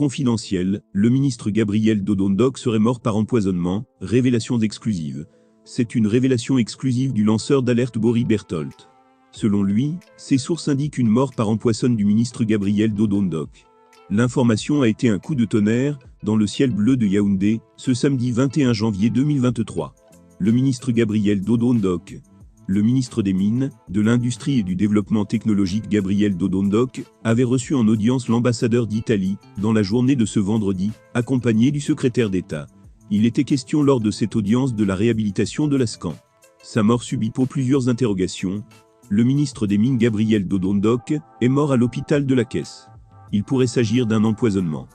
Confidentiel, le ministre Gabriel Dodon-Dock serait mort par empoisonnement, révélation exclusive. C'est une révélation exclusive du lanceur d'alerte Boris Berthold. Selon lui, ses sources indiquent une mort par empoisonne du ministre Gabriel Dodon-Dock. L'information a été un coup de tonnerre, dans le ciel bleu de Yaoundé, ce samedi 21 janvier 2023. Le ministre Gabriel Dodon-Dock. Le ministre des Mines, de l'Industrie et du Développement technologique Gabriel Dodon-Dock avait reçu en audience l'ambassadeur d'Italie, dans la journée de ce vendredi, accompagné du secrétaire d'État. Il était question lors de cette audience de la réhabilitation de l'Ascan. Sa mort subit pour plusieurs interrogations. Le ministre des Mines Gabriel Dodon-Dock est mort à l'hôpital de la Caisse. Il pourrait s'agir d'un empoisonnement.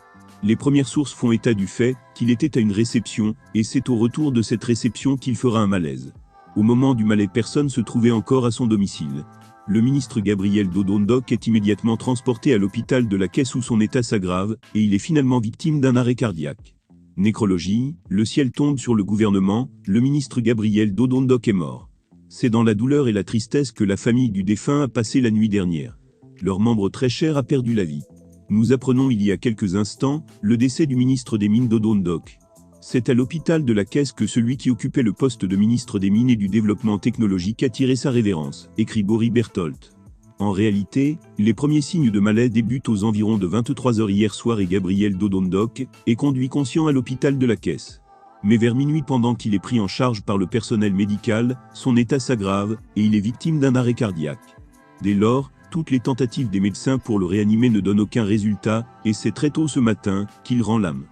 Les premières sources font état du fait qu'il était à une réception, et c'est au retour de cette réception qu'il fera un malaise. Au moment du malaise, personne se trouvait encore à son domicile. Le ministre Gabriel Dodon-Dock est immédiatement transporté à l'hôpital de la Caisse où son état s'aggrave, et il est finalement victime d'un arrêt cardiaque. Nécrologie, le ciel tombe sur le gouvernement, le ministre Gabriel Dodon-Dock est mort. C'est dans la douleur et la tristesse que la famille du défunt a passé la nuit dernière. Leur membre très cher a perdu la vie. Nous apprenons il y a quelques instants le décès du ministre des Mines Dodon-Dock. C'est à l'hôpital de la Caisse que celui qui occupait le poste de ministre des Mines et du Développement technologique a tiré sa révérence, écrit Boris Berthold. En réalité, les premiers signes de malaise débutent aux environs de 23 h hier soir et Gabriel Dodon-Dock est conduit conscient à l'hôpital de la Caisse. Mais vers minuit, pendant qu'il est pris en charge par le personnel médical, son état s'aggrave et il est victime d'un arrêt cardiaque. Dès lors, toutes les tentatives des médecins pour le réanimer ne donnent aucun résultat, et c'est très tôt ce matin qu'il rend l'âme.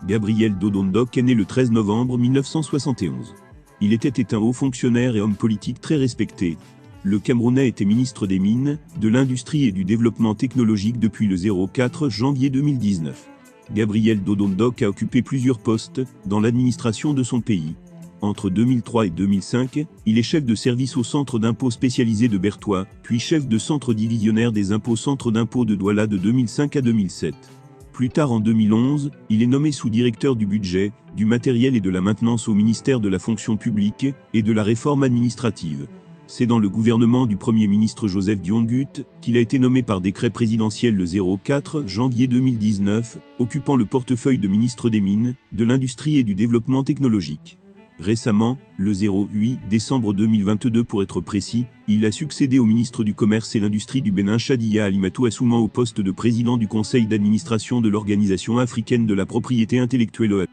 Gabriel Dodon-Dock est né le 13 novembre 1971. Il était un haut fonctionnaire et homme politique très respecté. Le Camerounais était ministre des Mines, de l'Industrie et du Développement technologique depuis le 04 janvier 2019. Gabriel Dodon-Dock a occupé plusieurs postes dans l'administration de son pays. Entre 2003 et 2005, il est chef de service au centre d'impôts spécialisé de Berthois, puis chef de centre divisionnaire des impôts centre d'impôts de Douala de 2005 à 2007. Plus tard en 2011, il est nommé sous-directeur du budget, du matériel et de la maintenance au ministère de la fonction publique et de la réforme administrative. C'est dans le gouvernement du Premier ministre Joseph Dion-Gut qu'il a été nommé par décret présidentiel le 04 janvier 2019, occupant le portefeuille de ministre des Mines, de l'Industrie et du Développement technologique. Récemment, le 08 décembre 2022 pour être précis, il a succédé au ministre du Commerce et l'Industrie du Bénin Chadiya Alimatou Assouman au poste de président du conseil d'administration de l'Organisation africaine de la propriété intellectuelle OAP.